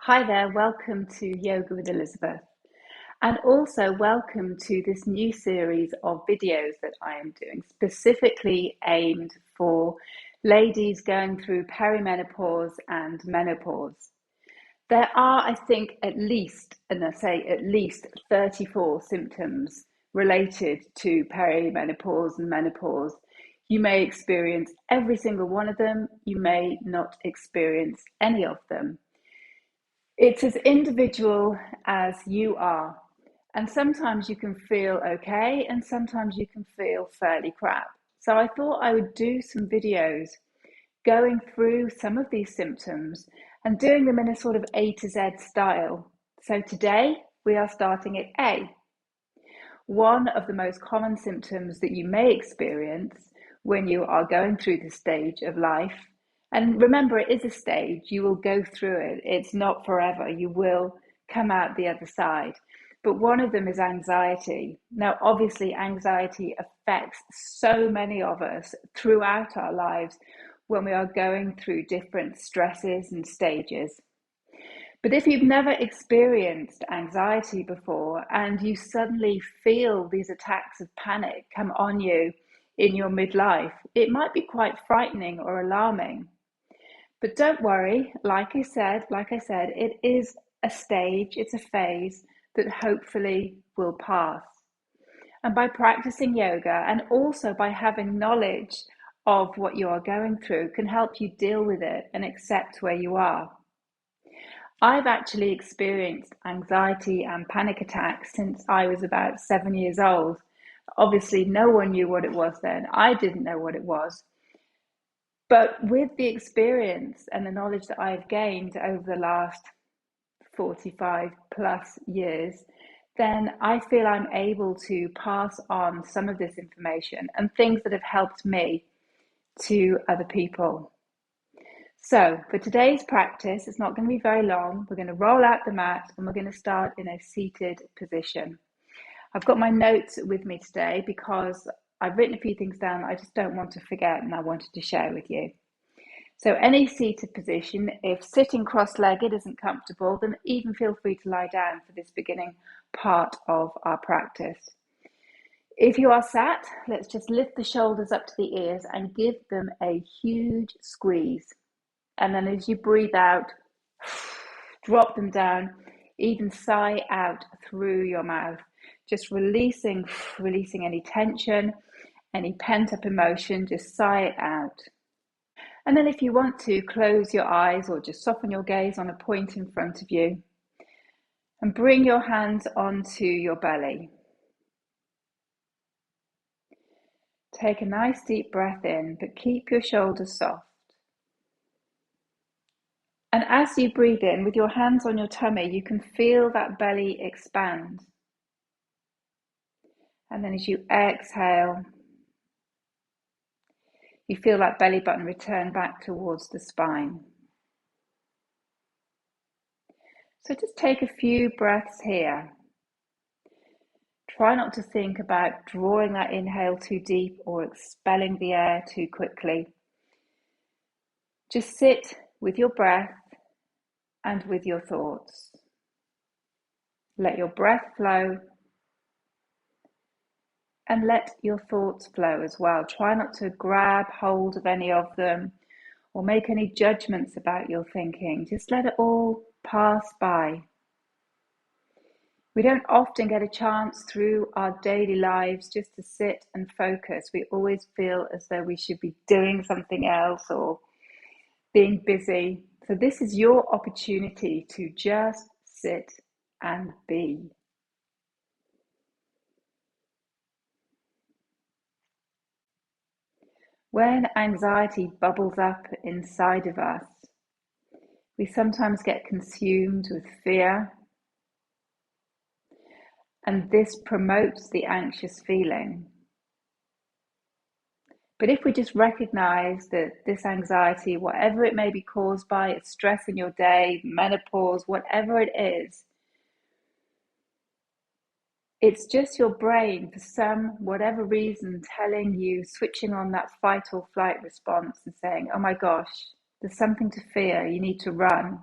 Hi there, welcome to Yoga with Elizabeth, and also welcome to this new series of videos that I am doing, specifically aimed for ladies going through perimenopause and menopause. There are, I think, at least, and I say at least 34 symptoms related to perimenopause and menopause. You may experience every single one of them, you may not experience any of them. It's as individual as you are. And sometimes you can feel okay, and sometimes you can feel fairly crap. So I thought I would do some videos going through some of these symptoms and doing them in a sort of A to Z style. So today we are starting at A. One of the most common symptoms that you may experience when you are going through this stage of life, and remember, it is a stage, you will go through it, it's not forever, you will come out the other side. But one of them is anxiety. Now, obviously, anxiety affects so many of us throughout our lives when we are going through different stresses and stages. But if you've never experienced anxiety before and you suddenly feel these attacks of panic come on you in your midlife, it might be quite frightening or alarming. But don't worry, like I said, it is a stage, it's a phase that hopefully will pass. And by practicing yoga and also by having knowledge of what you are going through can help you deal with it and accept where you are. I've actually experienced anxiety and panic attacks since I was about 7 years old. Obviously, no one knew what it was then. I didn't know what it was. But with the experience and the knowledge that I've gained over the last 45 plus years, then I feel I'm able to pass on some of this information and things that have helped me to other people. So for today's practice, it's not going to be very long. We're going to roll out the mat and we're going to start in a seated position. I've got my notes with me today because I've written a few things down that I just don't want to forget and I wanted to share with you. So any seated position, if sitting cross-legged isn't comfortable, then even feel free to lie down for this beginning part of our practice. If you are sat, let's just lift the shoulders up to the ears and give them a huge squeeze. And then as you breathe out, drop them down, even sigh out through your mouth, just releasing any tension, any pent-up emotion, just sigh it out. And then if you want to, close your eyes or just soften your gaze on a point in front of you and bring your hands onto your belly. Take a nice deep breath in, but keep your shoulders soft. And as you breathe in, with your hands on your tummy, you can feel that belly expand. And then as you exhale, you feel that belly button return back towards the spine. So just take a few breaths here. Try not to think about drawing that inhale too deep or expelling the air too quickly. Just sit with your breath and with your thoughts. Let your breath flow and let your thoughts flow as well. Try not to grab hold of any of them or make any judgments about your thinking. Just let it all pass by. We don't often get a chance through our daily lives just to sit and focus. We always feel as though we should be doing something else or being busy. So this is your opportunity to just sit and be. When anxiety bubbles up inside of us, we sometimes get consumed with fear, and this promotes the anxious feeling. But if we just recognize that this anxiety, whatever it may be caused by, it's stress in your day, menopause, whatever it is, it's just your brain, for some whatever reason, telling you, switching on that fight or flight response and saying, oh my gosh, there's something to fear, you need to run.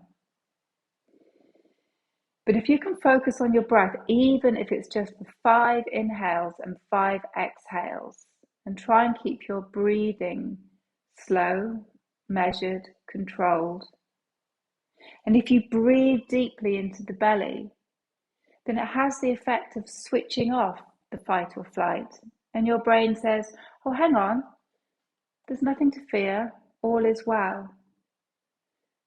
But if you can focus on your breath, even if it's just the 5 inhales and 5 exhales, and try and keep your breathing slow, measured, controlled. And if you breathe deeply into the belly, then it has the effect of switching off the fight or flight. And your brain says, oh, hang on, there's nothing to fear, all is well.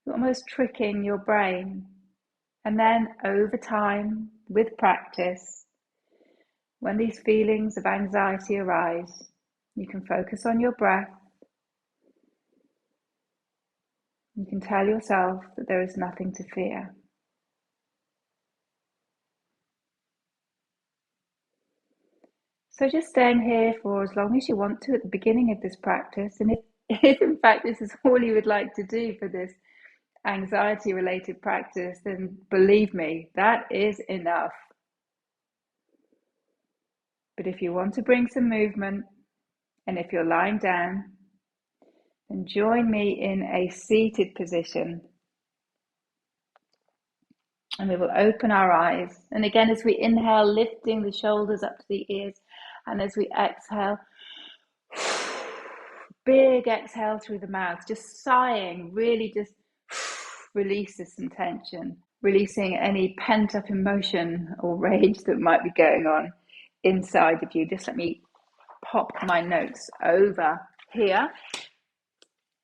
You're almost tricking your brain. And then over time, with practice, when these feelings of anxiety arise, you can focus on your breath. You can tell yourself that there is nothing to fear. So just staying here for as long as you want to at the beginning of this practice, and if in fact this is all you would like to do for this anxiety related practice, then believe me, that is enough. But if you want to bring some movement, and if you're lying down, then join me in a seated position. And we will open our eyes. And again, as we inhale, lifting the shoulders up to the ears. And as we exhale, big exhale through the mouth, just sighing, really just releases some tension, releasing any pent up emotion or rage that might be going on inside of you. Just let me pop my notes over here.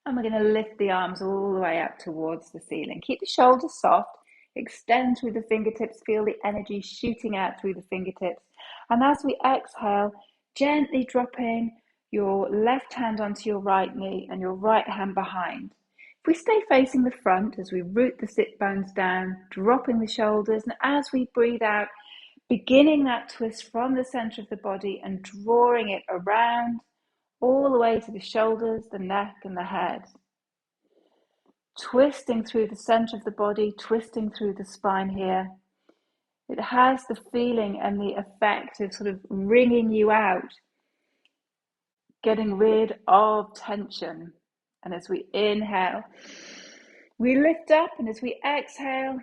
And we're going to lift the arms all the way up towards the ceiling. Keep the shoulders soft. Extend through the fingertips. Feel the energy shooting out through the fingertips. And as we exhale, gently dropping your left hand onto your right knee and your right hand behind. If we stay facing the front as we root the sit bones down, dropping the shoulders, and as we breathe out, beginning that twist from the center of the body and drawing it around all the way to the shoulders, the neck, and the head. Twisting through the center of the body, twisting through the spine here. It has the feeling and the effect of sort of wringing you out, getting rid of tension. And as we inhale, we lift up, and as we exhale,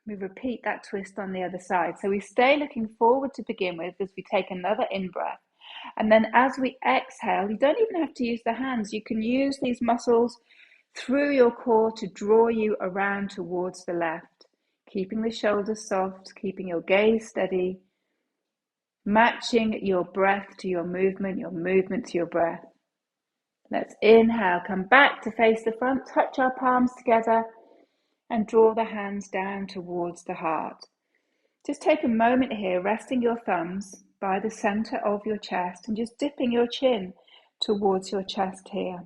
we repeat that twist on the other side. So we stay looking forward to begin with as we take another in-breath. And then as we exhale, you don't even have to use the hands. You can use these muscles through your core to draw you around towards the left, keeping the shoulders soft, keeping your gaze steady, matching your breath to your movement to your breath. Let's inhale, come back to face the front, touch our palms together and draw the hands down towards the heart. Just take a moment here, resting your thumbs by the center of your chest and just dipping your chin towards your chest here.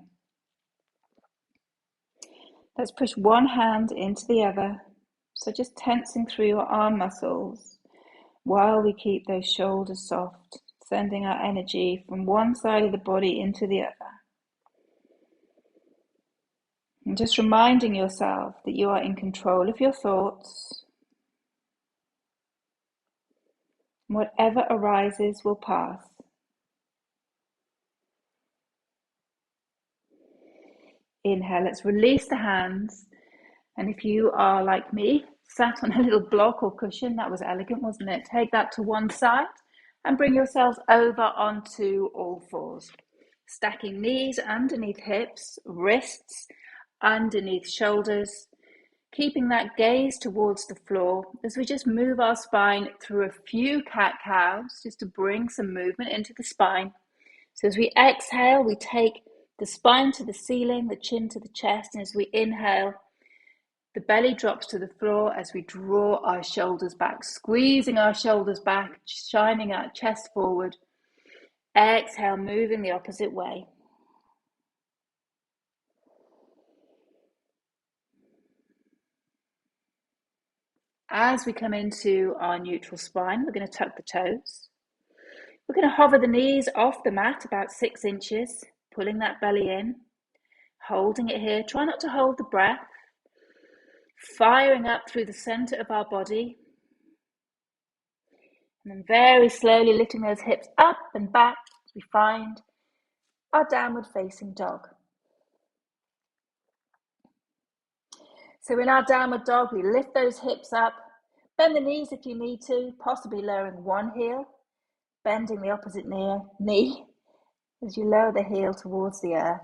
Let's push one hand into the other. So just tensing through your arm muscles while we keep those shoulders soft, sending our energy from one side of the body into the other. And just reminding yourself that you are in control of your thoughts. Whatever arises will pass. Inhale, let's release the hands. And if you are like me, sat on a little block or cushion, that was elegant, wasn't it? Take that to one side and bring yourselves over onto all fours. Stacking knees underneath hips, wrists underneath shoulders, keeping that gaze towards the floor as we just move our spine through a few cat-cows just to bring some movement into the spine. So as we exhale, we take the spine to the ceiling, the chin to the chest, and as we inhale, the belly drops to the floor as we draw our shoulders back, squeezing our shoulders back, shining our chest forward. Exhale, moving the opposite way. As we come into our neutral spine, we're going to tuck the toes. We're going to hover the knees off the mat about 6 inches, pulling that belly in, holding it here. Try not to hold the breath. Firing up through the center of our body. And then very slowly lifting those hips up and back as we find our downward facing dog. So in our downward dog, we lift those hips up, Bend the knees if you need to, possibly lowering one heel, bending the opposite knee as you lower the heel towards the earth,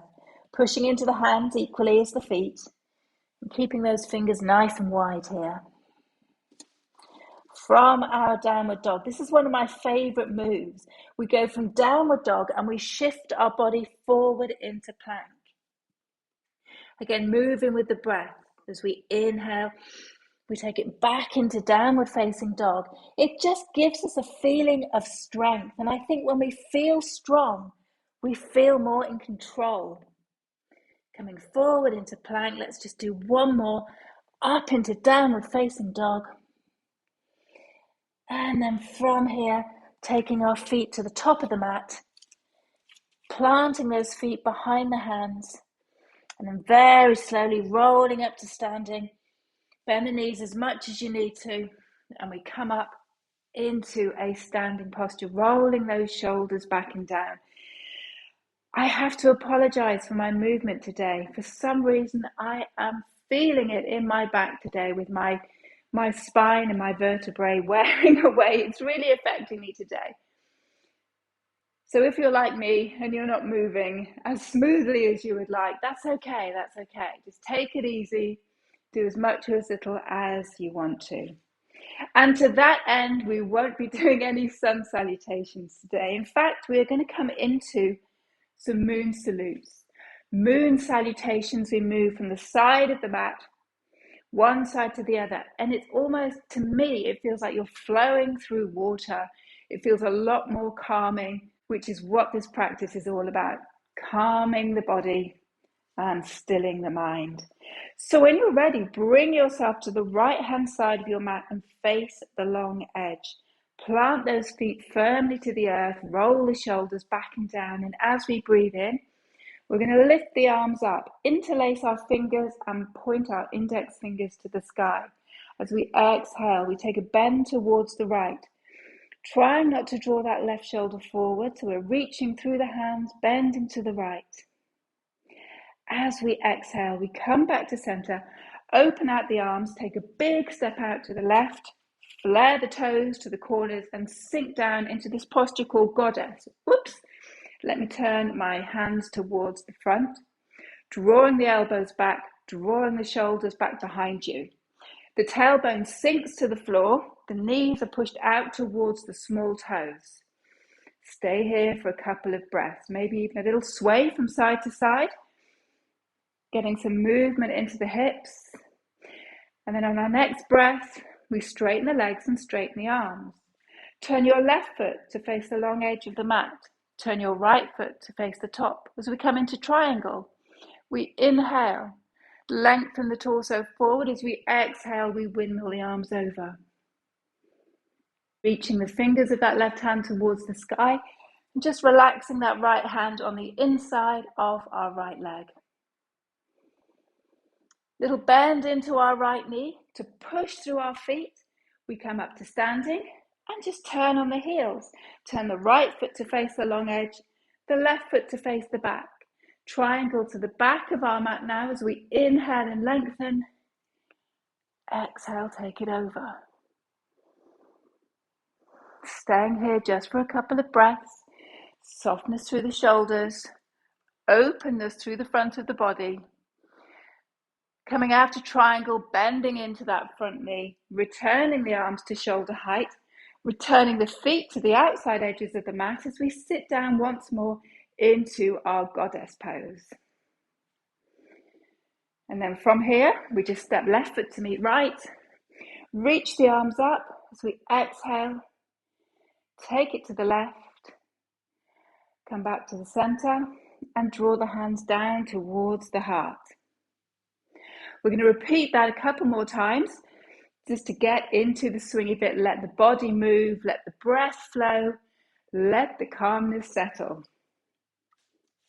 pushing into the hands equally as the feet, and keeping those fingers nice and wide here. From our downward dog, this is one of my favorite moves. We go from downward dog and we shift our body forward into plank. Again, moving with the breath. As we inhale, we take it back into downward facing dog. It just gives us a feeling of strength. And I think when we feel strong, we feel more in control. Coming forward into plank, let's just do one more. Up into downward facing dog. And then from here, taking our feet to the top of the mat, planting those feet behind the hands, and then very slowly rolling up to standing. Bend the knees as much as you need to, and we come up into a standing posture, rolling those shoulders back and down. I have to apologize for my movement today. For some reason, I am feeling it in my back today with my spine and my vertebrae wearing away. It's really affecting me today. So if you're like me and you're not moving as smoothly as you would like, that's okay, that's okay. Just take it easy, do as much or as little as you want to. And to that end, we won't be doing any sun salutations today. In fact, we are going to come into some moon salutes. Moon salutations, we move from the side of the mat, one side to the other. And it's almost, to me, it feels like you're flowing through water. It feels a lot more calming, which is what this practice is all about. Calming the body and stilling the mind. So when you're ready, bring yourself to the right-hand side of your mat and face the long edge. Plant those feet firmly to the earth, roll the shoulders back and down, and as we breathe in, we're going to lift the arms up, interlace our fingers and point our index fingers to the sky. As we exhale, we take a bend towards the right, trying not to draw that left shoulder forward, so we're reaching through the hands, bending to the right. As we exhale, we come back to center, open out the arms, take a big step out to the left, flare the toes to the corners and sink down into this posture called goddess. Whoops. Let me turn my hands towards the front, drawing the elbows back, drawing the shoulders back behind you. The tailbone sinks to the floor, the knees are pushed out towards the small toes. Stay here for a couple of breaths, maybe even a little sway from side to side, getting some movement into the hips. And then on our next breath, we straighten the legs and straighten the arms. Turn your left foot to face the long edge of the mat. Turn your right foot to face the top. As we come into triangle, we inhale, lengthen the torso forward. As we exhale, we windmill the arms over. Reaching the fingers of that left hand towards the sky, and just relaxing that right hand on the inside of our right leg. Little bend into our right knee to push through our feet. We come up to standing and just turn on the heels. Turn the right foot to face the long edge, the left foot to face the back. Triangle to the back of our mat now as we inhale and lengthen. Exhale, take it over. Staying here just for a couple of breaths. Softness through the shoulders, openness through the front of the body. Coming out to triangle, bending into that front knee, returning the arms to shoulder height, returning the feet to the outside edges of the mat as we sit down once more into our goddess pose. And then from here, we just step left foot to meet right, reach the arms up as we exhale, take it to the left, come back to the center and draw the hands down towards the heart. We're going to repeat that a couple more times just to get into the swingy bit. Let the body move, let the breath flow, let the calmness settle.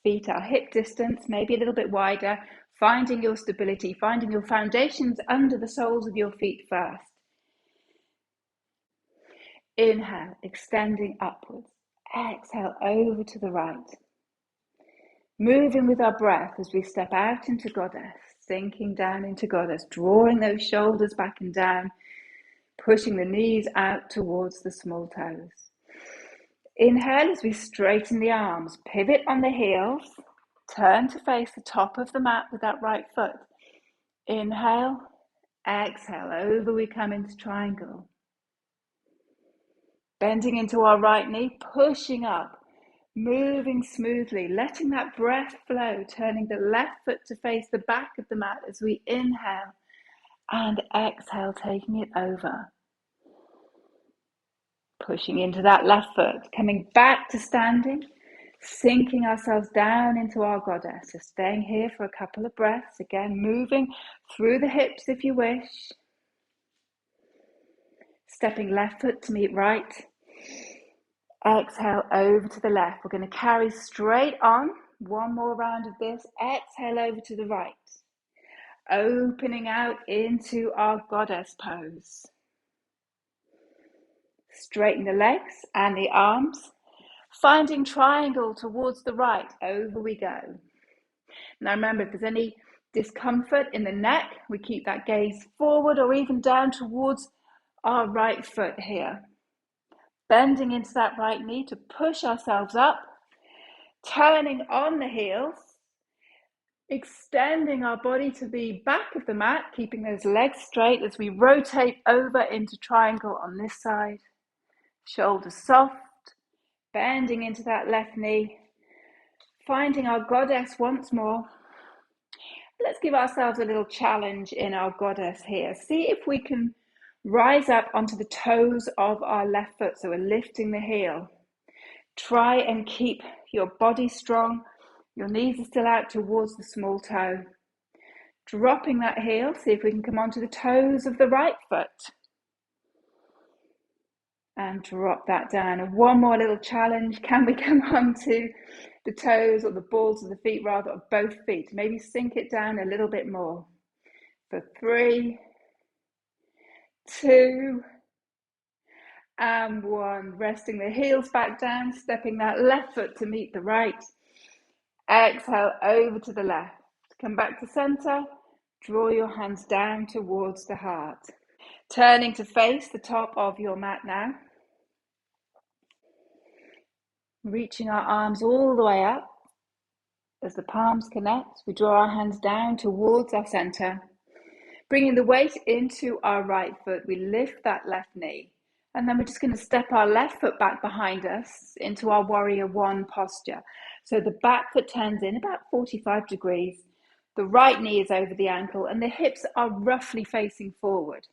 Feet are hip distance, maybe a little bit wider, finding your stability, finding your foundations under the soles of your feet first. Inhale, extending upwards. Exhale, over to the right. Moving with our breath as we step out into goddess, sinking down into goddess, drawing those shoulders back and down, pushing the knees out towards the small toes. Inhale as we straighten the arms, pivot on the heels, turn to face the top of the mat with that right foot. Inhale, exhale, over we come into triangle. Bending into our right knee, pushing up, moving smoothly, letting that breath flow, turning the left foot to face the back of the mat as we inhale and exhale, taking it over. Pushing into that left foot, coming back to standing, sinking ourselves down into our goddess. So staying here for a couple of breaths, again, moving through the hips if you wish. Stepping left foot to meet right. Exhale over to the left. We're going to carry straight on. One more round of this. Exhale over to the right. Opening out into our goddess pose. Straighten the legs and the arms. Finding triangle towards the right. Over we go. Now remember, if there's any discomfort in the neck, we keep that gaze forward or even down towards our right foot here. Bending into that right knee to push ourselves up, turning on the heels, extending our body to the back of the mat, keeping those legs straight as we rotate over into triangle on this side. Shoulders soft, bending into that left knee, finding our goddess once more. Let's give ourselves a little challenge in our goddess here. See if we can rise up onto the toes of our left foot, so we're lifting the heel. Try and keep your body strong. Your knees are still out towards the small toe. Dropping that heel, see if we can come onto the toes of the right foot. And drop that down. And one more little challenge. Can we come onto the toes or the balls of the feet rather, of both feet? Maybe sink it down a little bit more. For 3, 2, and 1. Resting the heels back down, stepping that left foot to meet the right. Exhale over to the left. Come back to center. Draw your hands down towards the heart. Turning to face the top of your mat now. Reaching our arms all the way up. As the palms connect, we draw our hands down towards our center. Bringing the weight into our right foot, we lift that left knee. And then we're just going to step our left foot back behind us into our warrior one posture. So the back foot turns in about 45 degrees. The right knee is over the ankle and the hips are roughly facing forward.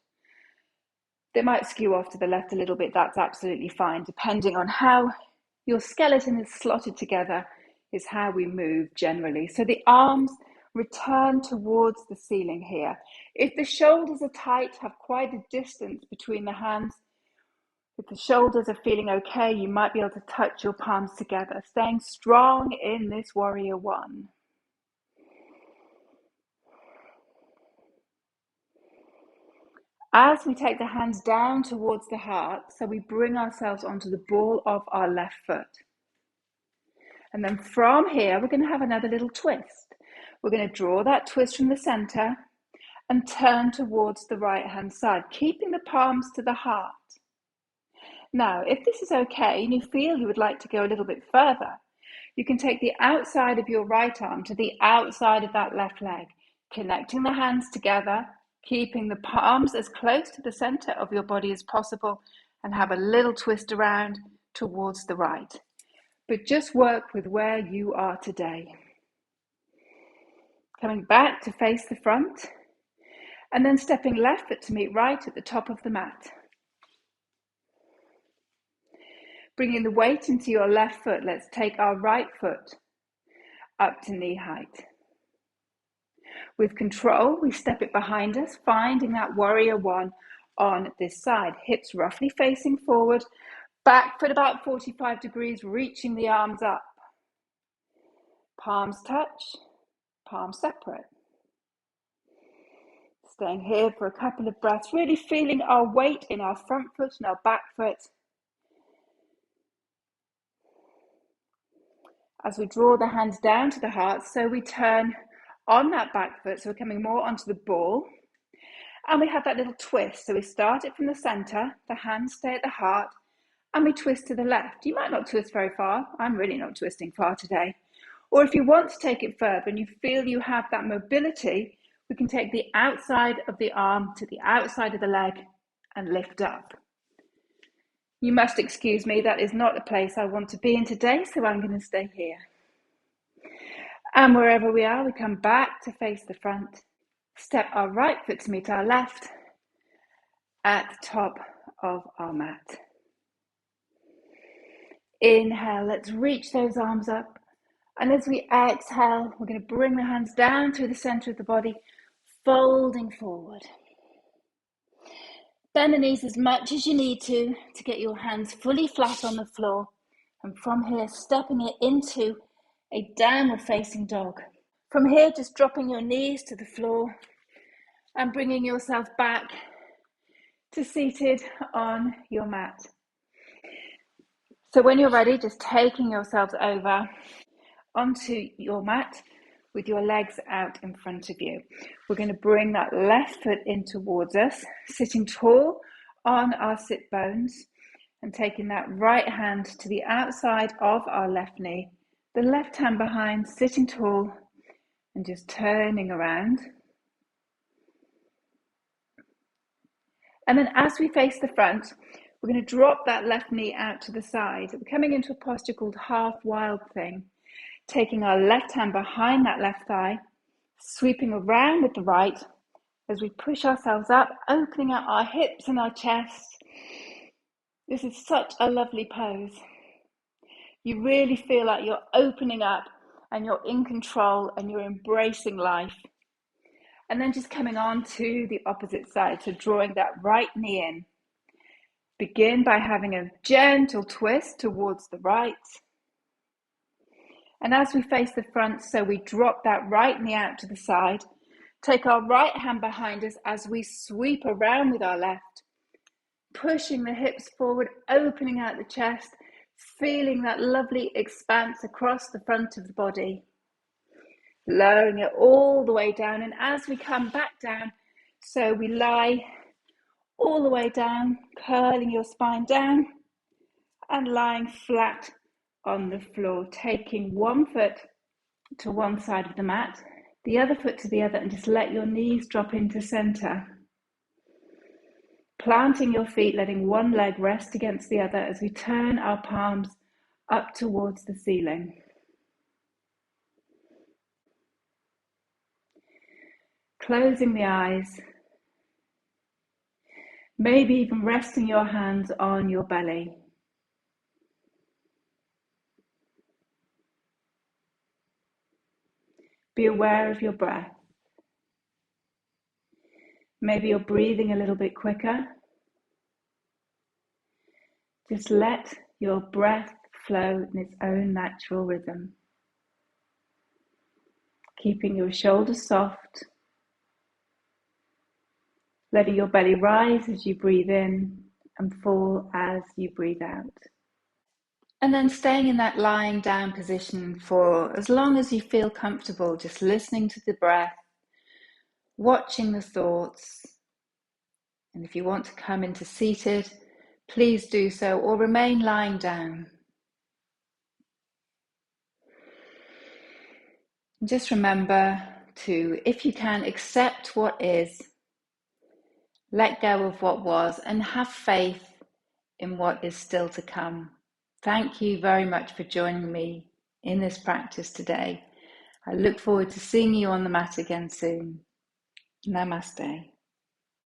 They might skew off to the left a little bit. That's absolutely fine. Depending on how your skeleton is slotted together is how we move generally. So the arms return towards the ceiling here. If the shoulders are tight, have quite a distance between the hands. If the shoulders are feeling okay, you might be able to touch your palms together, staying strong in this warrior one. As we take the hands down towards the heart, so we bring ourselves onto the ball of our left foot. And then from here, we're going to have another little twist. We're going to draw that twist from the center and turn towards the right-hand side, keeping the palms to the heart. Now, if this is okay and you feel you would like to go a little bit further, you can take the outside of your right arm to the outside of that left leg, connecting the hands together, keeping the palms as close to the center of your body as possible, and have a little twist around towards the right. But just work with where you are today. Coming back to face the front, and then stepping left foot to meet right at the top of the mat. Bringing the weight into your left foot, let's take our right foot up to knee height. With control, we step it behind us, finding that warrior one on this side. Hips roughly facing forward, back foot about 45 degrees, reaching the arms up. Palms touch, palms separate. Staying here for a couple of breaths, really feeling our weight in our front foot and our back foot. As we draw the hands down to the heart, so we turn on that back foot, so we're coming more onto the ball. And we have that little twist. So we start it from the center, the hands stay at the heart, and we twist to the left. You might not twist very far. I'm really not twisting far today. Or if you want to take it further and you feel you have that mobility, we can take the outside of the arm to the outside of the leg and lift up. You must excuse me, that is not the place I want to be in today, so I'm going to stay here. And wherever we are, we come back to face the front. Step our right foot to meet our left at the top of our mat. Inhale, let's reach those arms up. And as we exhale, we're going to bring the hands down through the center of the body, folding forward. Bend the knees as much as you need to get your hands fully flat on the floor. And from here, stepping it into a downward facing dog. From here, just dropping your knees to the floor and bringing yourself back to seated on your mat. So when you're ready, just taking yourselves over onto your mat with your legs out in front of you. We're going to bring that left foot in towards us, sitting tall on our sit bones and taking that right hand to the outside of our left knee, the left hand behind, sitting tall and just turning around. And then as we face the front, we're going to drop that left knee out to the side. We're coming into a posture called half wild thing, taking our left hand behind that left thigh, sweeping around with the right as we push ourselves up, opening up our hips and our chest. This is such a lovely pose. You really feel like you're opening up and you're in control and you're embracing life. And then just coming on to the opposite side, so drawing that right knee in. Begin by having a gentle twist towards the right. And as we face the front, so we drop that right knee out to the side, take our right hand behind us as we sweep around with our left, pushing the hips forward, opening out the chest, feeling that lovely expanse across the front of the body. Lowering it all the way down, and as we come back down, so we lie all the way down, curling your spine down and lying flat on the floor, taking one foot to one side of the mat, the other foot to the other, and just let your knees drop into center. Planting your feet, letting one leg rest against the other as we turn our palms up towards the ceiling. Closing the eyes, maybe even resting your hands on your belly. Be aware of your breath. Maybe you're breathing a little bit quicker. Just let your breath flow in its own natural rhythm. Keeping your shoulders soft. Letting your belly rise as you breathe in and fall as you breathe out. And then staying in that lying down position for as long as you feel comfortable, just listening to the breath, watching the thoughts. And if you want to come into seated, please do so, or remain lying down. And just remember to, if you can, accept what is, let go of what was, and have faith in what is still to come. Thank you very much for joining me in this practice today. I look forward to seeing you on the mat again soon. Namaste.